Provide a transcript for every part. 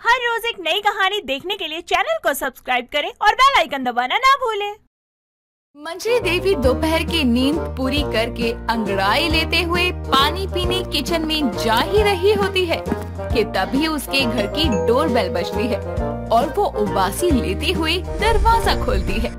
हर रोज एक नई कहानी देखने के लिए चैनल को सब्सक्राइब करें और बेल आइकन दबाना ना भूलें। मंजरी देवी दोपहर की नींद पूरी करके अंगड़ाई लेते हुए पानी पीने किचन में जा ही रही होती है कि तभी उसके घर की डोरबेल बजती है और वो उबासी लेते हुए दरवाजा खोलती है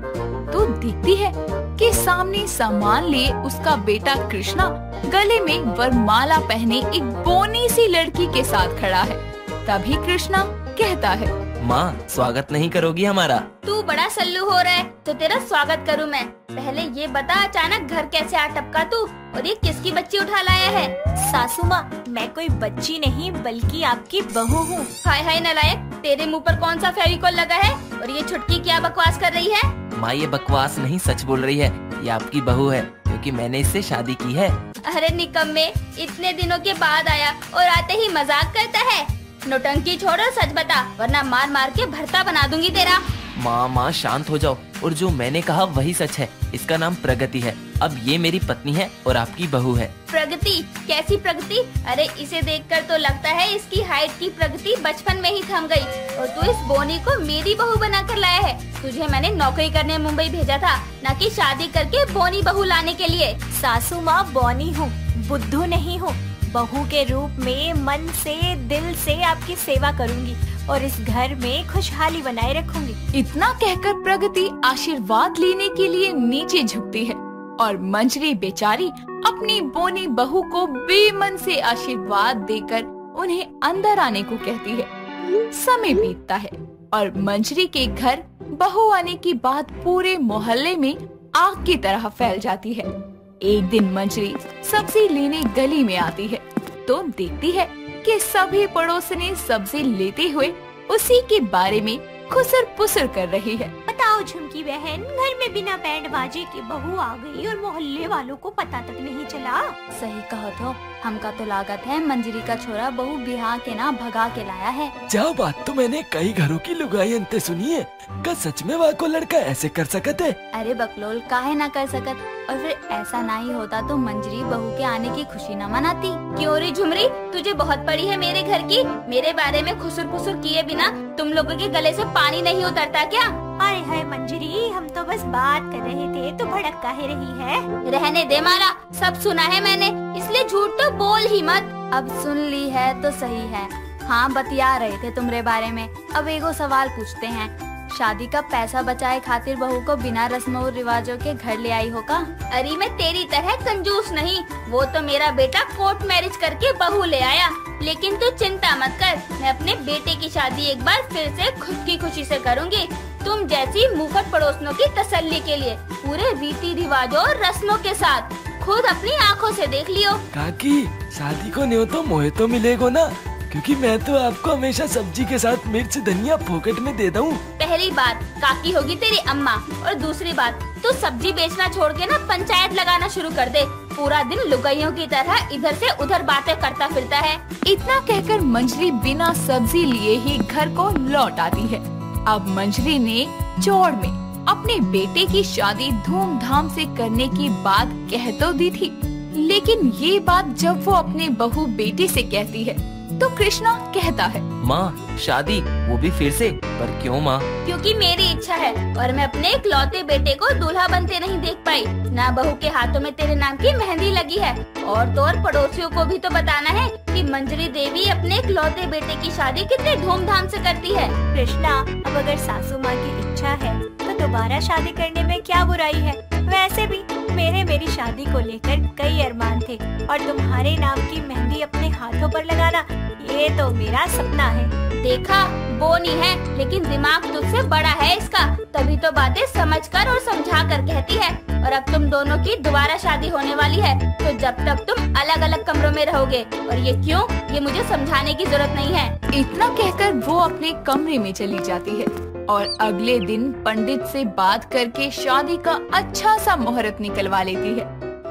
तो दिखती है कि सामने सामान लिए उसका बेटा कृष्णा गले में वरमाला पहने एक बोनी सी लड़की के साथ खड़ा है। तभी कृष्णा कहता है, माँ स्वागत नहीं करोगी हमारा? तू बड़ा सल्लू हो रहा है तो तेरा स्वागत करूँ मैं। पहले ये बता अचानक घर कैसे आ टपका तू, और ये किसकी बच्ची उठा लाया है? सासू माँ, मैं कोई बच्ची नहीं बल्कि आपकी बहू हूँ। हाय हाय नालायक, तेरे मुंह पर कौन सा फेविकोल लगा है और ये छुटकी क्या बकवास कर रही है? माँ ये बकवास नहीं सच बोल रही है, ये आपकी बहू है क्योंकि मैंने इससे शादी की है। अरे निकम्मे, इतने दिनों के बाद आया और आते ही मजाक करता है। नौटंकी छोड़ और सच बता वरना मार मार के भरता बना दूंगी तेरा। माँ शांत हो जाओ, और जो मैंने कहा वही सच है। इसका नाम प्रगति है। अब ये मेरी पत्नी है और आपकी बहू है। प्रगति? कैसी प्रगति? अरे इसे देखकर तो लगता है इसकी हाइट की प्रगति बचपन में ही थम गई और तू इस बोनी को मेरी बहू बना कर लाया है। तुझे मैंने नौकरी करने मुंबई भेजा था, न कि शादी करके बोनी बहू लाने के लिए। सासू माँ, बोनी हूँ, बुद्धू नहीं हूँ। बहू के रूप में मन से दिल से आपकी सेवा करूंगी और इस घर में खुशहाली बनाए रखूंगी। इतना कहकर प्रगति आशीर्वाद लेने के लिए नीचे झुकती है और मंजरी बेचारी अपनी बोनी बहू को बेमन से आशीर्वाद देकर उन्हें अंदर आने को कहती है। समय बीतता है और मंजरी के घर बहू आने की बात पूरे मोहल्ले में आग की तरह फैल जाती है। एक दिन मंजरी सब्जी लेने गली में आती है तो देखती है कि सभी पड़ोसनी सब्जी लेते हुए उसी के बारे में खुसर पुसर कर रही है। बताओ झुमकी बहन, घर में बिना बैंड बाजे के बहू आ गई और मोहल्ले वालों को पता तक नहीं चला। सही कहो तो हमका तो लागत है मंजरी का छोरा बहू बिहार के ना भगा के लाया है। जाओ बात तो मैंने कई घरों की लुगाई अंते सुनी है। क्या सच में वहाँ को लड़का ऐसे कर सकते है? अरे बकलोल, काहे ना कर सकत। और फिर ऐसा ना ही होता तो मंजरी बहू के आने की खुशी न मनाती। क्यों रे झुमरी, तुझे बहुत पड़ी है मेरे घर की? मेरे बारे में खुसुर पुसुर किए बिना तुम लोगों के गले से पानी नहीं उतरता क्या? अरे हाय मंजरी, हम तो बस बात कर रहे थे, तो भड़क काहे रही है? रहने दे माला, सब सुना है मैंने, इसलिए झूठ तो बोल ही मत। अब सुन ली है तो सही है। हाँ, बतिया रहे थे तुम्हारे बारे में। अब एगो सवाल पूछते हैं, शादी का पैसा बचाए खातिर बहू को बिना रस्मों और रिवाजों के घर ले आई हो का? अरे मैं तेरी तरह कंजूस नहीं, वो तो मेरा बेटा कोर्ट मैरिज करके बहू ले आया। लेकिन तू चिंता मत कर, मैं अपने बेटे की शादी एक बार फिर से खुद की खुशी से करूँगी। तुम जैसी मुफत पड़ोसनों की तसल्ली के लिए पूरे रीति रिवाजों और रस्मों के साथ खुद अपनी आँखों से देख लियो। काकी, शादी को न्यो तो मोहे तो मिलेगो ना, क्योंकि मैं तो आपको हमेशा सब्जी के साथ मिर्च धनिया पॉकेट में दे दूँ। पहली बात काकी होगी तेरी अम्मा, और दूसरी बात तू सब्जी बेचना छोड़ के ना पंचायत लगाना शुरू कर दे। पूरा दिन लुगाइयों की तरह इधर से उधर बातें करता फिरता है। इतना कहकर मंजरी बिना सब्जी लिए ही घर को लौट आती है। अब मंजरी ने चौड़ में अपने बेटे की शादी धूमधाम से करने की बात कह तो दी थी, लेकिन ये बात जब वो अपने बहू बेटी से कहती है तो कृष्णा कहता है, माँ शादी, वो भी फिर से? पर क्यों माँ? क्योंकि मेरी इच्छा है और मैं अपने इकलौते बेटे को दूल्हा बनते नहीं देख पाई। ना बहू के हाथों में तेरे नाम की मेहंदी लगी है, और तो और पड़ोसियों को भी तो बताना है कि मंजरी देवी अपने इकलौते बेटे की शादी कितने धूमधाम से करती है। कृष्णा, अब अगर सासू माँ की इच्छा है तो दोबारा शादी करने में क्या बुराई है? वैसे भी मेरी शादी को लेकर कई अरमान थे और तुम्हारे नाम की मेहंदी अपने हाथों पर लगाना, ये तो मेरा सपना है। देखा, बोनी है लेकिन दिमाग तुझसे बड़ा है इसका, तभी तो बातें समझकर और समझा कर कहती है। और अब तुम दोनों की दोबारा शादी होने वाली है, तो जब तक तुम अलग अलग कमरों में रहोगे। और ये क्यों, ये मुझे समझाने की जरूरत नहीं है। इतना कहकर वो अपने कमरे में चली जाती है और अगले दिन पंडित से बात करके शादी का अच्छा सा मुहूर्त निकलवा लेती है।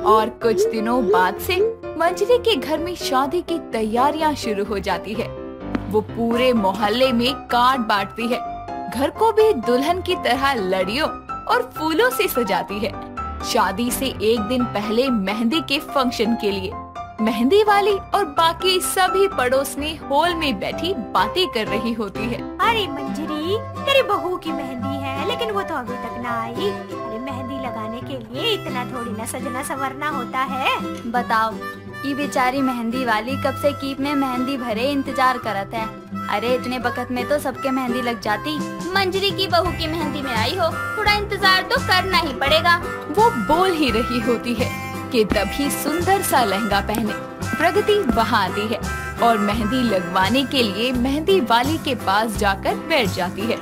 और कुछ दिनों बाद से मंजरी के घर में शादी की तैयारियां शुरू हो जाती है। वो पूरे मोहल्ले में कार्ड बांटती है, घर को भी दुल्हन की तरह लड़ियों और फूलों से सजाती है। शादी से एक दिन पहले मेहंदी के फंक्शन के लिए मेहंदी वाली और बाकी सभी पड़ोसनी हॉल में बैठी बातें कर रही होती है। अरे मंजरी, तेरी बहू की मेहंदी है, लेकिन वो तो अभी तक ना आई। अरे मेहंदी लगाने के लिए इतना थोड़ी ना सजना संवरना होता है। बताओ, ये बेचारी मेहंदी वाली कब से कीप में मेहंदी भरे इंतजार करत है। अरे इतने वक्त में तो सबके मेहंदी लग जाती। मंजरी की बहू की मेहंदी में आई हो, थोड़ा इंतजार तो करना ही पड़ेगा। वो बोल ही रही होती है कि तभी सुंदर सा लहंगा पहने प्रगति वहाँ आती है और मेहंदी लगवाने के लिए मेहंदी वाली के पास जाकर बैठ जाती है।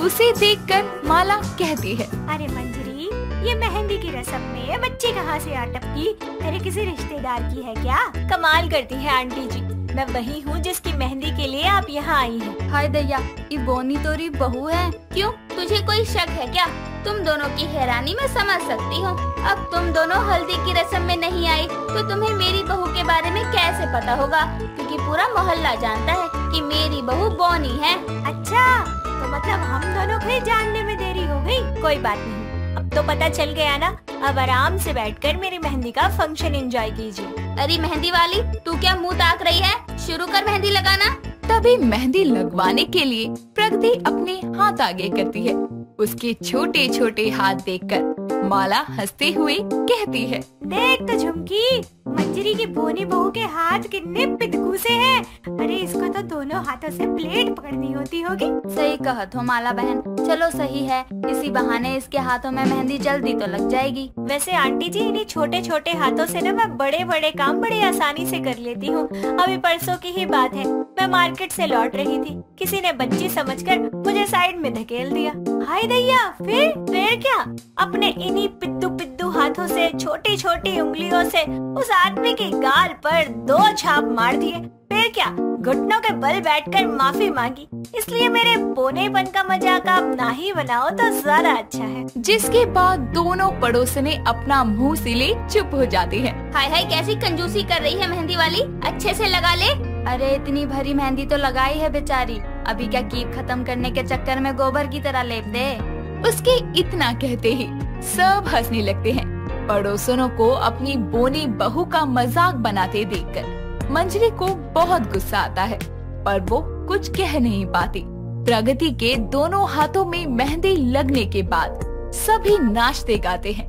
उसे देखकर माला कहती है, अरे मंजरी, ये मेहंदी की रस्म में बच्ची कहाँ से आ टपकी? तेरे किसी रिश्तेदार की है क्या? कमाल करती है आंटी जी, मैं वही हूँ जिसकी मेहंदी के लिए आप यहाँ आई हैं। हाय दैया, ये बोनी तोरी बहू है। क्यों, तुझे कोई शक है क्या? तुम दोनों की हैरानी मैं समझ सकती हूँ। अब तुम दोनों हल्दी की रस्म में नहीं आई तो तुम्हें मेरी बहू के बारे में कैसे पता होगा? क्योंकि पूरा मोहल्ला जानता है कि मेरी बहू बोनी है। अच्छा, तो मतलब हम दोनों को ही जानने में देरी हो गई। कोई बात नहीं, अब तो पता चल गया ना। अब आराम से बैठकर मेरी मेहंदी का फंक्शन एंजॉय कीजिए। अरे मेहंदी वाली, तू क्या मुंह ताक रही है? शुरू कर मेहंदी लगाना। तभी मेहंदी लगवाने के लिए प्रगति अपने हाथ आगे करती है। उसके छोटे छोटे हाथ देखकर माला हंसते हुए कहती है, देख तो झुमकी, मंजरी की बोनी बहू के हाथ कितने पितकू से हैं। अरे इसको तो दोनों हाथों से प्लेट पकड़नी होती होगी। सही कहत हो माला बहन, चलो सही है, इसी बहाने इसके हाथों में मेहंदी जल्दी तो लग जाएगी। वैसे आंटी जी, इन्हीं छोटे छोटे हाथों से ना मैं बड़े बड़े काम बड़े आसानी से कर लेती हूँ। अभी परसों की ही बात है, मैं मार्केट से लौट रही थी, किसी ने बच्ची समझकर मुझे साइड में धकेल दिया। हाय दैया, फिर क्या? अपने इन्हीं पिद्दू पिद्दू हाथों से छोटी छोटी उंगलियों से उस आदमी के गाल पर 2 छाप मार दिए। फिर क्या, घुटनों के बल बैठकर माफी मांगी। इसलिए मेरे बोनेपन का मजाक आप ना ही बनाओ तो ज्यादा अच्छा है। जिसके बाद दोनों पड़ोसने अपना मुंह सिले चुप हो जाती हैं। हाय हाय, कैसी कंजूसी कर रही है मेहंदी वाली, अच्छे से लगा ले। अरे इतनी भरी मेहंदी तो लगाई है बेचारी, अभी क्या कीप खत्म करने के चक्कर में गोबर की तरह लेप दे। उसके इतना कहते ही सब हंसने लगते हैं। पड़ोसनों को अपनी बोनी बहू का मजाक बनाते देखकर मंजरी को बहुत गुस्सा आता है, पर वो कुछ कह नहीं पाती। प्रगति के दोनों हाथों में मेहंदी लगने के बाद सभी नाचते गाते हैं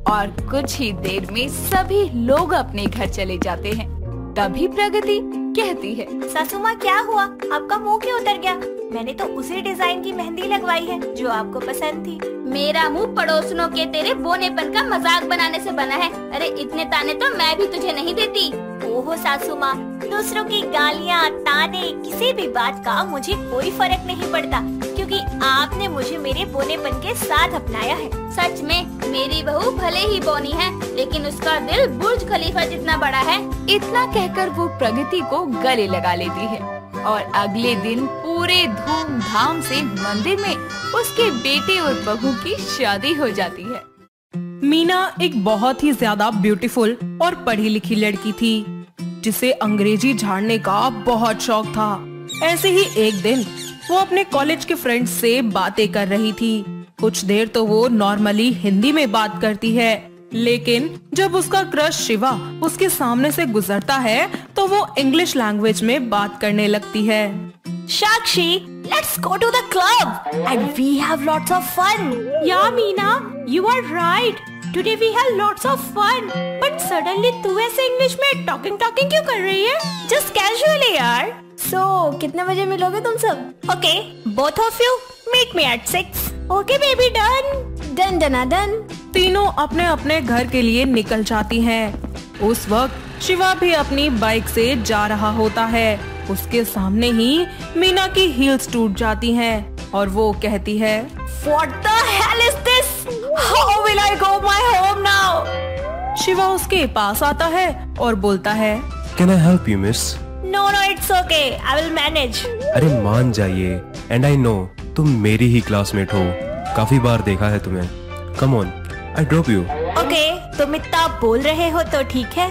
और कुछ ही देर में सभी लोग अपने घर चले जाते हैं। तभी प्रगति कहती है, सासू माँ क्या हुआ, आपका मुंह क्यों उतर गया? मैंने तो उसी डिजाइन की मेहंदी लगवाई है जो आपको पसंद थी। मेरा मुंह पड़ोसनों के तेरे बोनेपन का मजाक बनाने से बना है। अरे इतने ताने तो मैं भी तुझे नहीं देती। ओहो सासू माँ, दूसरों की गालियाँ, ताने, किसी भी बात का मुझे कोई फर्क नहीं पड़ता, क्योंकि आपने मुझे मेरे बोनेपन के साथ अपनाया है। सच में मेरी बहू भले ही बोनी है, लेकिन उसका दिल बुर्ज खलीफा जितना बड़ा है। इतना कहकर वो प्रगति को गले लगा लेती है और अगले दिन पूरे धूमधाम से मंदिर में उसके बेटे और बहू की शादी हो जाती है। मीना एक बहुत ही ज्यादा ब्यूटीफुल और पढ़ी लिखी लड़की थी, जिसे अंग्रेजी झाड़ने का बहुत शौक था। ऐसे ही एक दिन वो अपने कॉलेज के फ्रेंड्स से बातें कर रही थी। कुछ देर तो वो नॉर्मली हिंदी में बात करती है, लेकिन जब उसका क्रश शिवा उसके सामने से गुजरता है तो वो इंग्लिश लैंग्वेज में बात करने लगती है। साक्षी, let's go to the club and we have lots of fun. Yeah, Meena, you are right. Today we have lots of fun. But suddenly तू ऐसे इंग्लिश में talking क्यों कर रही है? Just casually यार। So कितने बजे मिलोगे तुम सब? Okay, both of you meet me at 6. Okay baby, done. तीनों अपने अपने घर के लिए निकल जाती हैं। उस वक्त शिवा भी अपनी बाइक से जा रहा होता है। उसके सामने ही मीना की हील्स टूट जाती हैं और वो कहती है, What the hell is this? How will I go my home now? Shiva उसके पास आता है और बोलता है, Can I help you, miss? No, it's okay. I will manage. अरे मान जाइए, and I know तुम मेरी ही क्लासमेट हो, काफी बार देखा है तुम्हें। Come on, I drop you. Okay, तुम इतना बोल रहे हो तो ठीक है।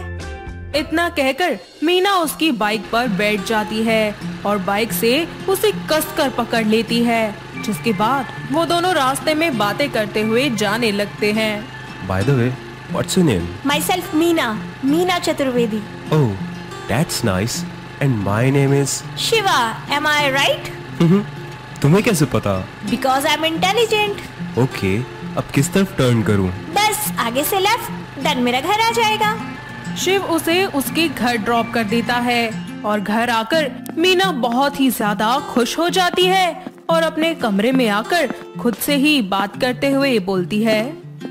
इतना कहकर मीना उसकी बाइक पर बैठ जाती है और बाइक से उसे कसकर पकड़ लेती है, जिसके बाद वो दोनों रास्ते में बातें करते हुए जाने लगते हैं। By the way, What's your name? Myself Meena, Meena Chaturvedi. Oh, that's nice. And my name is... Shiva, am I right? तुम्हें कैसे पता? Because I'm intelligent. Okay, अब किस तरफ टर्न करूं? बस आगे से लेफ्ट, देन मेरा घर आ जाएगा। शिव उसे उसके घर ड्रॉप कर देता है और घर आकर मीना बहुत ही ज्यादा खुश हो जाती है और अपने कमरे में आकर खुद से ही बात करते हुए बोलती है,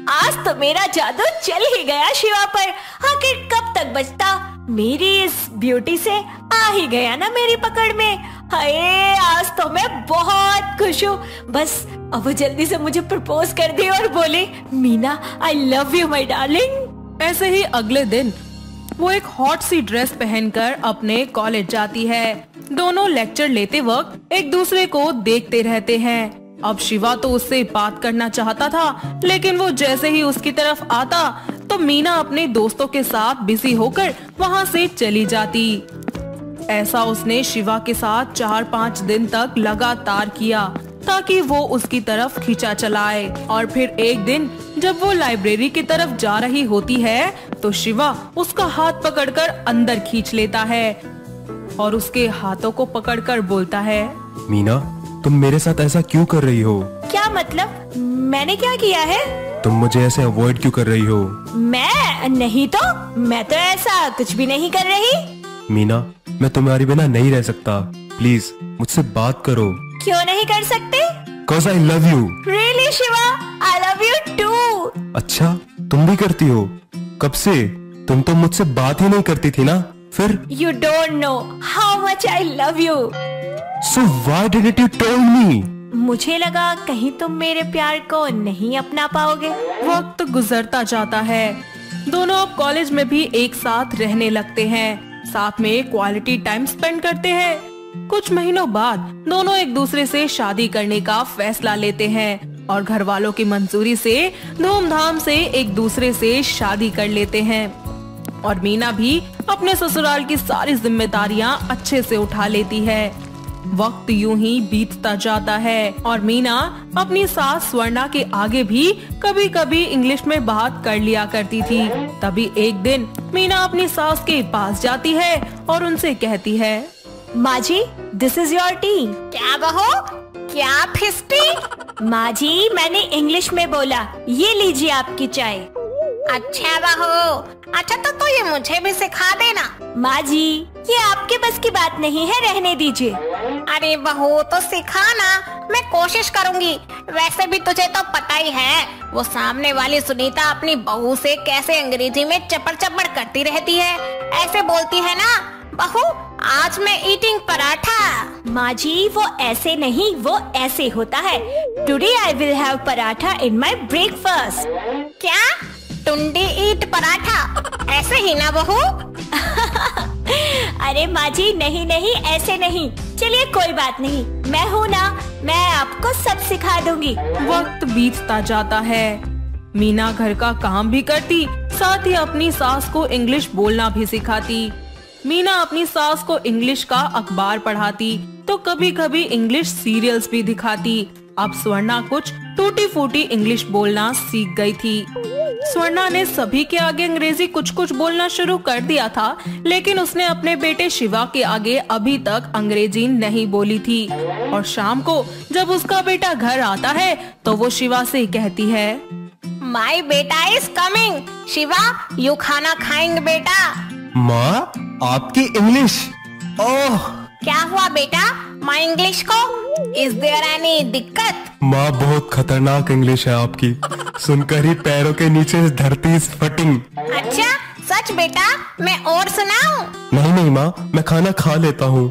आज तो मेरा जादू चल ही गया शिवा पर। आखिर कब तक बचता, मेरी इस ब्यूटी से आ ही गया ना मेरी पकड़ में। हाय, आज तो मैं बहुत खुश हूँ। बस अब वो जल्दी से मुझे प्रपोज कर दे और बोले, Meena I love you my darling. ऐसे ही अगले दिन वो एक हॉट सी ड्रेस पहनकर अपने कॉलेज जाती है। दोनों लेक्चर लेते वक्त एक दूसरे को देखते रहते हैं। अब शिवा तो उससे बात करना चाहता था, लेकिन वो जैसे ही उसकी तरफ आता तो मीना अपने दोस्तों के साथ बिजी होकर वहाँ से चली जाती। ऐसा उसने शिवा के साथ 4-5 दिन तक लगातार किया ताकि वो उसकी तरफ खींचा चलाए। और फिर एक दिन जब वो लाइब्रेरी की तरफ जा रही होती है तो शिवा उसका हाथ पकड़कर अंदर खींच लेता है और उसके हाथों को पकड़कर बोलता है, मीना, तुम मेरे साथ ऐसा क्यों कर रही हो? क्या मतलब? मैंने क्या किया है? तुम मुझे ऐसे अवॉइड क्यों कर रही हो? मैं नहीं तो, मैं तो ऐसा कुछ भी नहीं कर रही। मीना, मैं तुम्हारी बिना नहीं रह सकता। प्लीज मुझसे बात करो। क्यों नहीं कर सकते? Cause I love you. Really Shiva, I love you too. अच्छा, तुम भी करती हो? कब से? तुम तो मुझसे बात ही नहीं करती थी ना? फिर? You don't know how much I love you. So why didn't you tell me? मुझे लगा कहीं तुम मेरे प्यार को नहीं अपना पाओगे। वक्त गुजरता जाता है। दोनों अब कॉलेज में भी एक साथ रहने लगते हैं, साथ में क्वालिटी टाइम स्पेंड करते हैं। कुछ महीनों बाद दोनों एक दूसरे से शादी करने का फैसला लेते हैं और घर वालों की मंजूरी से धूमधाम से एक दूसरे से शादी कर लेते हैं। और मीना भी अपने ससुराल की सारी जिम्मेदारियां अच्छे से उठा लेती है। वक्त यूं ही बीतता जाता है और मीना अपनी सास स्वर्णा के आगे भी कभी कभी इंग्लिश में बात कर लिया करती थी। तभी एक दिन मीना अपनी सास के पास जाती है और उनसे कहती है, माँ जी, दिस इज योर टी। क्या बहू, क्या फिस्टी? माँ जी, मैंने इंग्लिश में बोला, ये लीजिए आपकी चाय। अच्छा बहू, अच्छा तो ये मुझे भी सिखा देना। माँ जी, ये आपके बस की बात नहीं है, रहने दीजिए। अरे बहू तो सिखाना, मैं कोशिश करूँगी। वैसे भी तुझे तो पता ही है वो सामने वाली सुनीता अपनी बहू से कैसे अंग्रेजी में चपड़ चपड़ करती रहती है। ऐसे बोलती है ना, बहू आज मैं ईटिंग पराठा। माँ जी, वो ऐसे नहीं, वो ऐसे होता है। Today I will have paratha in my breakfast. क्या? टुंडी ईट पराठा, ऐसे ही ना बहू? अरे माँ जी, नहीं नहीं, ऐसे नहीं। चलिए कोई बात नहीं, मैं हूँ ना, मैं आपको सब सिखा दूंगी। वक्त बीतता जाता है। मीना घर का काम भी करती, साथ ही अपनी सास को इंग्लिश बोलना भी सिखाती। मीना अपनी सास को इंग्लिश का अखबार पढ़ाती तो कभी कभी इंग्लिश सीरियल्स भी दिखाती। अब स्वर्णा कुछ टूटी फूटी इंग्लिश बोलना सीख गई थी। स्वर्णा ने सभी के आगे अंग्रेजी कुछ कुछ बोलना शुरू कर दिया था, लेकिन उसने अपने बेटे शिवा के आगे अभी तक अंग्रेजी नहीं बोली थी। और शाम को जब उसका बेटा घर आता है तो वो शिवा से कहती है, माई बेटा इज कमिंग। शिवा, यू खाना खाएंगे बेटा। माँ, आपकी इंग्लिश। ओह, क्या हुआ बेटा, माई इंग्लिश को? इज देयर एनी दिक्कत? माँ, बहुत खतरनाक इंग्लिश है आपकी। सुनकर ही पैरों के नीचे धरती इज फटिंग। अच्छा सच बेटा, मैं और सुनाऊं? नहीं नहीं माँ, मैं खाना खा लेता हूँ।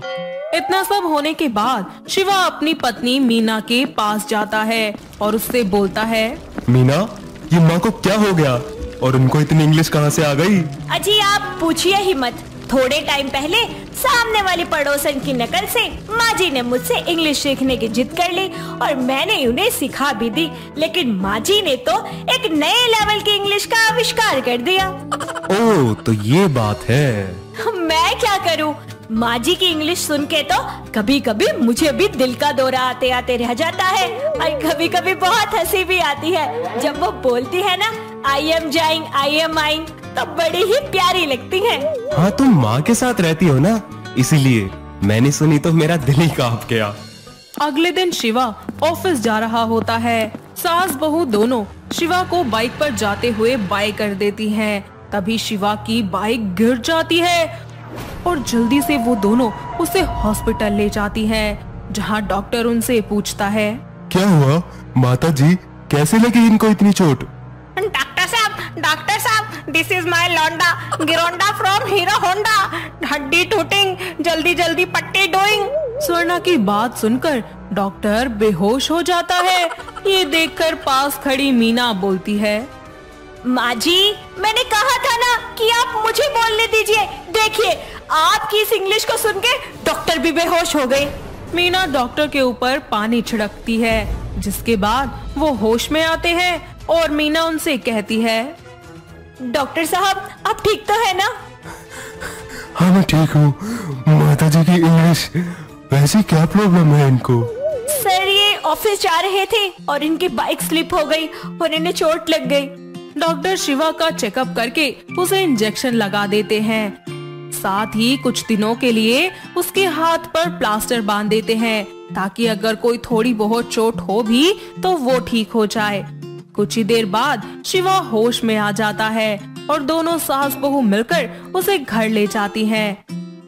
इतना सब होने के बाद शिवा अपनी पत्नी मीना के पास जाता है और उससे बोलता है, मीना, ये माँ को क्या हो गया और उनको इतनी इंग्लिश कहाँ से आ गई? अजी आप पूछिए ही मत। थोड़े टाइम पहले सामने वाली पड़ोसन की नकल से माँ जी ने मुझसे इंग्लिश सीखने की जिद कर ली और मैंने उन्हें सिखा भी दी, लेकिन माँ जी ने तो एक नए लेवल की इंग्लिश का आविष्कार कर दिया। ओह, तो ये बात है। मैं क्या करूँ, माँ जी की इंग्लिश सुन के तो कभी कभी मुझे भी दिल का दौरा आते आते रह जाता है और कभी कभी बहुत हंसी भी आती है जब वो बोलती है ना, I am जाइंग, I am eyeing तो बड़ी ही प्यारी लगती हैं। हाँ, तुम माँ के साथ रहती हो ना, इसीलिए मैंने सुनी तो मेरा दिल ही कांप गया। अगले दिन शिवा ऑफिस जा रहा होता है। सास बहू दोनों शिवा को बाइक पर जाते हुए बाय कर देती हैं। तभी शिवा की बाइक गिर जाती है और जल्दी से वो दोनों उसे हॉस्पिटल ले जाती हैं, जहां डॉक्टर उनसे पूछता है, क्या हुआ माता जी, कैसे लगी इनको इतनी चोट? डॉक्टर साहब, दिस इज माय लौंडा गिरोंडा फ्रॉम हीरो होंडा, हड्डी टूटिंग, जल्दी जल्दी पट्टी डूइंग। स्वर्णा की बात सुनकर डॉक्टर बेहोश हो जाता है। ये देखकर पास खड़ी मीना बोलती है, माँ जी, मैंने कहा था ना कि आप मुझे बोलने दीजिए। देखिए, आपकी इस इंग्लिश को सुन के डॉक्टर भी बेहोश हो गए। मीना डॉक्टर के ऊपर पानी छिड़कती है, जिसके बाद वो होश में आते हैं और मीना उनसे कहती है, डॉक्टर साहब, आप ठीक तो है ना? हाँ, मैं ठीक हूँ। माता जी की इंग्लिश, वैसे क्या प्रॉब्लम है इनको? सर, ये ऑफिस जा रहे थे और इनकी बाइक स्लिप हो गई और इन्हें चोट लग गई। डॉक्टर शिवा का चेकअप करके उसे इंजेक्शन लगा देते हैं। साथ ही कुछ दिनों के लिए उसके हाथ पर प्लास्टर बांध देते हैं, ताकि अगर कोई थोड़ी बहुत चोट हो भी तो वो ठीक हो जाए। कुछ ही देर बाद शिवा होश में आ जाता है और दोनों सास बहू मिलकर उसे घर ले जाती हैं।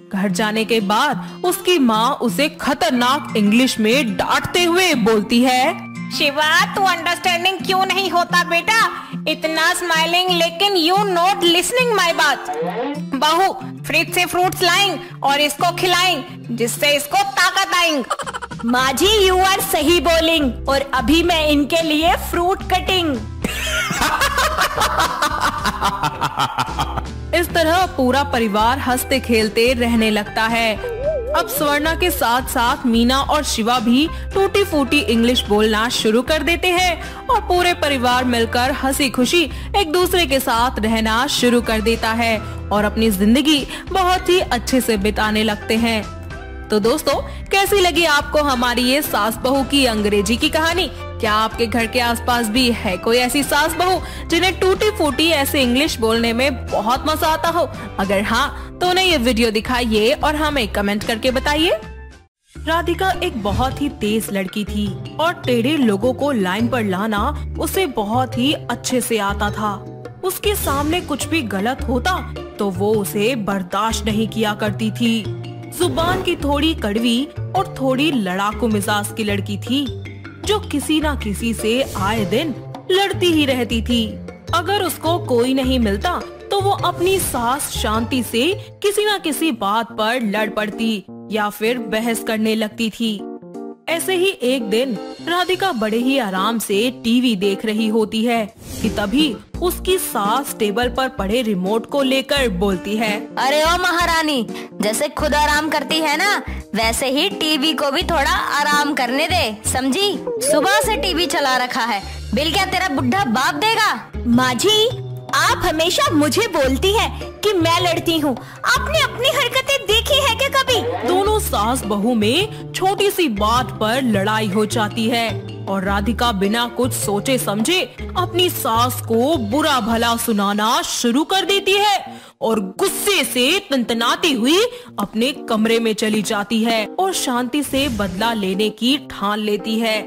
घर जाने के बाद उसकी माँ उसे खतरनाक इंग्लिश में डांटते हुए बोलती है, शिवा, तू अंडरस्टैंडिंग क्यों नहीं होता बेटा? इतना स्माइलिंग लेकिन यू नॉट लिसनिंग माय बात। बहू, फ्रिज से फ्रूट्स लाएं और इसको खिलाएं, जिससे इसको ताकत आएंगी। माँ जी, यू आर सही बोलिंग और अभी मैं इनके लिए फ्रूट कटिंग। इस तरह पूरा परिवार हंसते खेलते रहने लगता है। अब स्वर्णा के साथ साथ मीना और शिवा भी टूटी फूटी इंग्लिश बोलना शुरू कर देते हैं और पूरे परिवार मिलकर हंसी खुशी एक दूसरे के साथ रहना शुरू कर देता है और अपनी जिंदगी बहुत ही अच्छे से बिताने लगते हैं। तो दोस्तों, कैसी लगी आपको हमारी ये सास बहू की अंग्रेजी की कहानी? क्या आपके घर के आसपास भी है कोई ऐसी सास बहू जिन्हें टूटी फूटी ऐसे इंग्लिश बोलने में बहुत मजा आता हो? अगर हाँ, तो उन्हें ये वीडियो दिखाइए और हमें कमेंट करके बताइए। राधिका एक बहुत ही तेज लड़की थी और टेढ़े लोगों को लाइन पर लाना उसे बहुत ही अच्छे से आता था। उसके सामने कुछ भी गलत होता तो वो उसे बर्दाश्त नहीं किया करती थी। जुबान की थोड़ी कड़वी और थोड़ी लड़ाकू मिजाज की लड़की थी, जो किसी ना किसी से आए दिन लड़ती ही रहती थी। अगर उसको कोई नहीं मिलता तो वो अपनी सास शांति से किसी ना किसी बात पर लड़ पड़ती या फिर बहस करने लगती थी। ऐसे ही एक दिन राधिका बड़े ही आराम से टीवी देख रही होती है कि तभी उसकी सास टेबल पर पड़े रिमोट को लेकर बोलती है, अरे ओ महारानी, जैसे खुद आराम करती है ना, वैसे ही टीवी को भी थोड़ा आराम करने दे, समझी? सुबह से टीवी चला रखा है, बिल क्या तेरा बुढ़ा बाप देगा? माँ जी, आप हमेशा मुझे बोलती है कि मैं लड़ती हूँ। आपने अपनी हरकतें देखी है क्या कभी? दोनों सास बहू में छोटी सी बात पर लड़ाई हो जाती है और राधिका बिना कुछ सोचे समझे अपनी सास को बुरा भला सुनाना शुरू कर देती है और गुस्से से तनतनाती हुई अपने कमरे में चली जाती है और शांति से बदला लेने की ठान लेती है।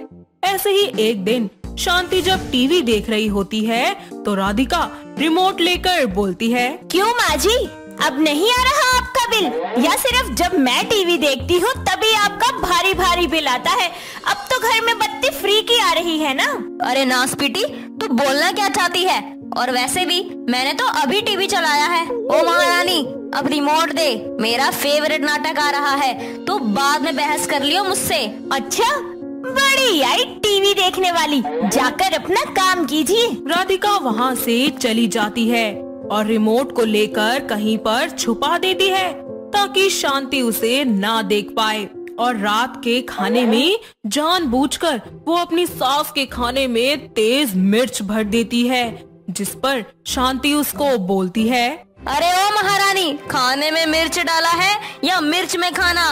ऐसे ही एक दिन शांति जब टीवी देख रही होती है तो राधिका रिमोट लेकर बोलती है, क्यों माँ जी, अब नहीं आ रहा आपका बिल? या सिर्फ जब मैं टीवी देखती हूँ तभी आपका भारी भारी बिल आता है? अब तो घर में बत्ती फ्री की आ रही है ना? अरे नासपीटी, तू बोलना क्या चाहती है? और वैसे भी मैंने तो अभी टीवी चलाया है। ओ महारानी, अब रिमोट दे, मेरा फेवरेट नाटक आ रहा है, तो बाद में बहस कर लियो मुझसे। अच्छा, बड़ी आई टीवी देखने वाली, जाकर अपना काम कीजिए। राधिका वहाँ से चली जाती है और रिमोट को लेकर कहीं पर छुपा देती है ताकि शांति उसे ना देख पाए। और रात के खाने में जानबूझकर वो अपनी सास के खाने में तेज मिर्च भर देती है, जिस पर शांति उसको बोलती है, अरे ओ महारानी, खाने में मिर्च डाला है या मिर्च में खाना?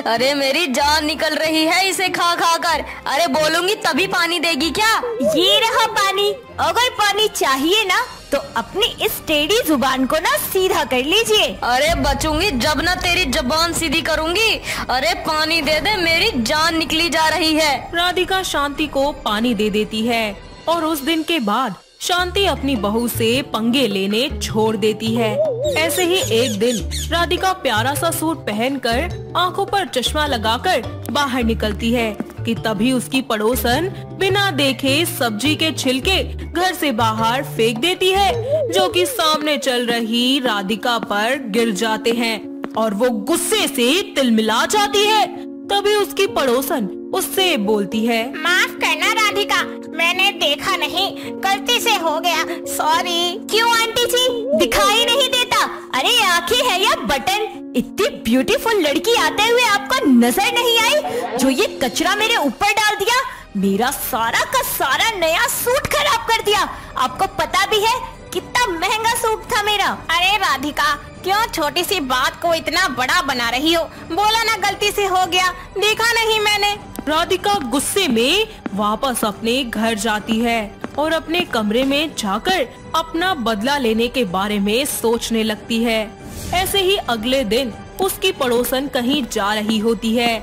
अरे मेरी जान निकल रही है इसे खा खा कर। अरे बोलूंगी तभी पानी देगी क्या? ये रहा पानी। अगर पानी चाहिए ना तो अपनी इस टेढ़ी जुबान को ना सीधा कर लीजिए। अरे बचूंगी जब ना तेरी जुबान सीधी करूंगी। अरे पानी दे दे, मेरी जान निकली जा रही है। राधिका शांति को पानी दे देती है और उस दिन के बाद शांति अपनी बहू से पंगे लेने छोड़ देती है। ऐसे ही एक दिन राधिका प्यारा सा सूट पहनकर आंखों पर चश्मा लगाकर बाहर निकलती है कि तभी उसकी पड़ोसन बिना देखे सब्जी के छिलके घर से बाहर फेंक देती है, जो कि सामने चल रही राधिका पर गिर जाते हैं और वो गुस्से से तिलमिला जाती है। तभी उसकी पड़ोसन उससे बोलती है, माफ करना राधिका, मैंने देखा नहीं, गलती से हो गया, सॉरी। क्यों आंटी जी, दिखाई नहीं देता? अरे आंखें है या बटन? इतनी ब्यूटीफुल लड़की आते हुए आपको नजर नहीं आई जो ये कचरा मेरे ऊपर डाल दिया? मेरा सारा का सारा नया सूट खराब कर दिया। आपको पता भी है कितना महंगा सूट था मेरा। अरे राधिका, क्यों छोटी सी बात को इतना बड़ा बना रही हो? बोला ना गलती से हो गया, देखा नहीं मैंने। राधिका गुस्से में वापस अपने घर जाती है और अपने कमरे में जाकर अपना बदला लेने के बारे में सोचने लगती है। ऐसे ही अगले दिन उसकी पड़ोसन कहीं जा रही होती है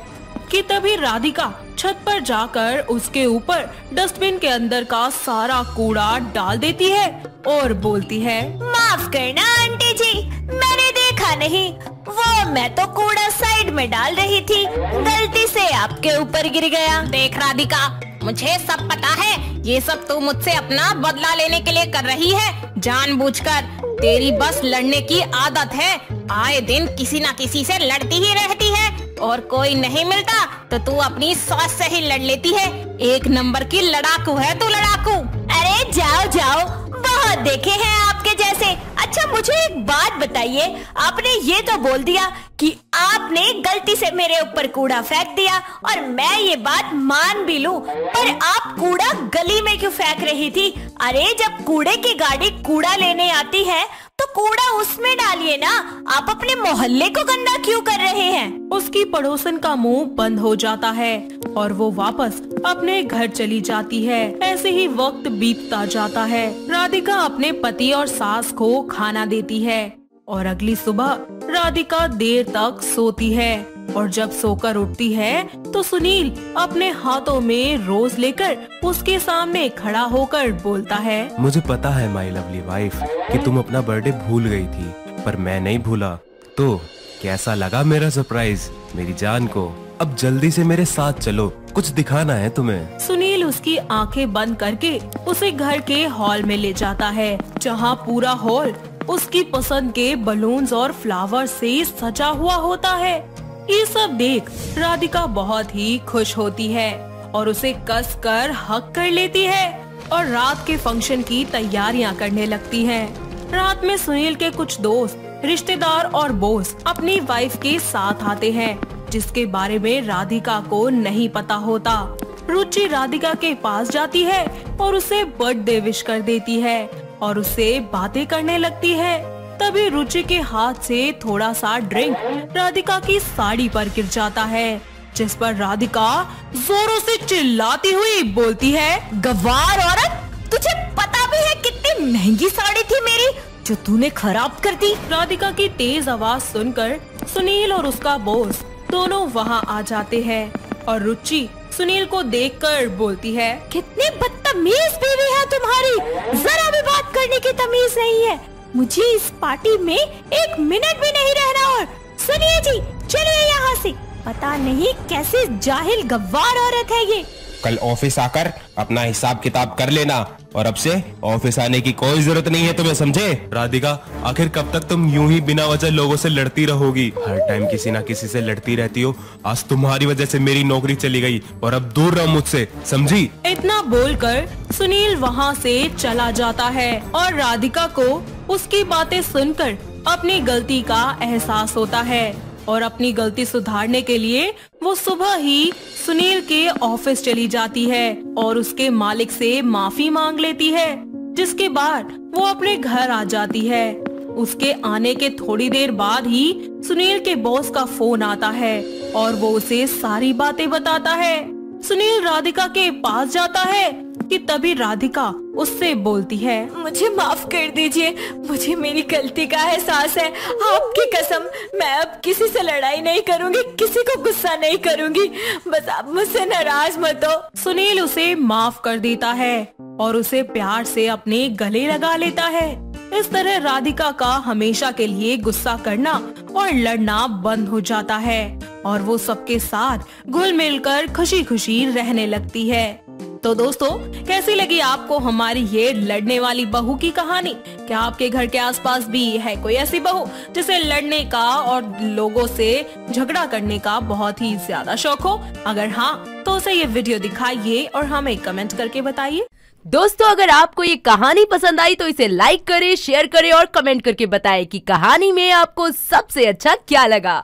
कि तभी राधिका छत पर जाकर उसके ऊपर डस्टबिन के अंदर का सारा कूड़ा डाल देती है और बोलती है, माफ करना आंटी जी, मैंने देखा नहीं, वो मैं तो कूड़ा साइड में डाल रही थी, गलती से आपके ऊपर गिर गया। देख राधिका, मुझे सब पता है, ये सब तू मुझसे अपना बदला लेने के लिए कर रही है, जानबूझकर। तेरी बस लड़ने की आदत है, आए दिन किसी न किसी से लड़ती ही रहती है और कोई नहीं मिलता तो तू अपनी सास से ही लड़ लेती है। एक नंबर की लड़ाकू है तू, लड़ाकू। अरे जाओ जाओ, बहुत देखे हैं आपके जैसे। अच्छा मुझे एक बात बताइए, आपने ये तो बोल दिया कि आपने गलती से मेरे ऊपर कूड़ा फेंक दिया और मैं ये बात मान भी लूं, पर आप कूड़ा गली में क्यों फेंक रही थी? अरे जब कूड़े की गाड़ी कूड़ा लेने आती है तो कूड़ा उसमें डालिए ना, आप अपने मोहल्ले को गंदा क्यों कर रहे हैं? उसकी पड़ोसन का मुंह बंद हो जाता है और वो वापस अपने घर चली जाती है। ऐसे ही वक्त बीतता जाता है। राधिका अपने पति और सास को खाना देती है और अगली सुबह राधिका देर तक सोती है और जब सोकर उठती है तो सुनील अपने हाथों में रोज लेकर उसके सामने खड़ा होकर बोलता है, मुझे पता है माय लवली वाइफ कि तुम अपना बर्थडे भूल गई थी, पर मैं नहीं भूला। तो कैसा लगा मेरा सरप्राइज मेरी जान को? अब जल्दी से मेरे साथ चलो, कुछ दिखाना है तुम्हें। सुनील उसकी आंखें बंद करके उसे घर के हॉल में ले जाता है, जहाँ पूरा हॉल उसकी पसंद के बलून्स और फ्लावर से सजा हुआ होता है। ये सब देख राधिका बहुत ही खुश होती है और उसे कस कर हक कर लेती है और रात के फंक्शन की तैयारियां करने लगती हैं। रात में सुनील के कुछ दोस्त, रिश्तेदार और बॉस अपनी वाइफ के साथ आते हैं, जिसके बारे में राधिका को नहीं पता होता। रुचि राधिका के पास जाती है और उसे बर्थडे विश कर देती है और उससे बातें करने लगती है। तभी रुचि के हाथ से थोड़ा सा ड्रिंक राधिका की साड़ी पर गिर जाता है, जिस पर राधिका जोरों से चिल्लाती हुई बोलती है, गवार औरत, तुझे पता भी है कितनी महंगी साड़ी थी मेरी जो तूने खराब कर दी? राधिका की तेज आवाज सुनकर सुनील और उसका बॉस दोनों वहाँ आ जाते हैं और रुचि सुनील को देखकर बोलती है, कितनी बदतमीज बीवी है तुम्हारी, जरा भी बात करने की तमीज नहीं है। मुझे इस पार्टी में एक मिनट भी नहीं रहना। और सुनिए जी, चलिए यहाँ से, पता नहीं कैसे जाहिल गवार औरत है ये। कल ऑफिस आकर अपना हिसाब किताब कर लेना और अब से ऑफिस आने की कोई जरूरत नहीं है तुम्हें, समझे? राधिका, आखिर कब तक तुम यूं ही बिना वजह लोगों से लड़ती रहोगी? हर टाइम किसी ना किसी से लड़ती रहती हो। आज तुम्हारी वजह से मेरी नौकरी चली गई और अब दूर रहो मुझसे, समझी? इतना बोलकर सुनील वहाँ से चला जाता है और राधिका को उसकी बातें सुनकर अपनी गलती का एहसास होता है और अपनी गलती सुधारने के लिए वो सुबह ही सुनील के ऑफिस चली जाती है और उसके मालिक से माफी मांग लेती है, जिसके बाद वो अपने घर आ जाती है उसके आने के थोड़ी देर बाद ही सुनील के बॉस का फोन आता है और वो उसे सारी बातें बताता है। सुनील राधिका के पास जाता है कि तभी राधिका उससे बोलती है, मुझे माफ कर दीजिए, मुझे मेरी गलती का एहसास है। आपकी कसम, मैं अब किसी से लड़ाई नहीं करूंगी, किसी को गुस्सा नहीं करूंगी, बस आप मुझसे नाराज मत हो। सुनील उसे माफ कर देता है और उसे प्यार से अपने गले लगा लेता है। इस तरह राधिका का हमेशा के लिए गुस्सा करना और लड़ना बंद हो जाता है और वो सबके साथ घुल मिलकर खुशी खुशी रहने लगती है। तो दोस्तों, कैसी लगी आपको हमारी ये लड़ने वाली बहू की कहानी? क्या आपके घर के आसपास भी है कोई ऐसी बहू जिसे लड़ने का और लोगों से झगड़ा करने का बहुत ही ज्यादा शौक हो? अगर हाँ, तो उसे ये वीडियो दिखाइए और हमें कमेंट करके बताइए। दोस्तों, अगर आपको ये कहानी पसंद आई तो इसे लाइक करें, शेयर करें और कमेंट करके बताएं कि कहानी में आपको सबसे अच्छा क्या लगा।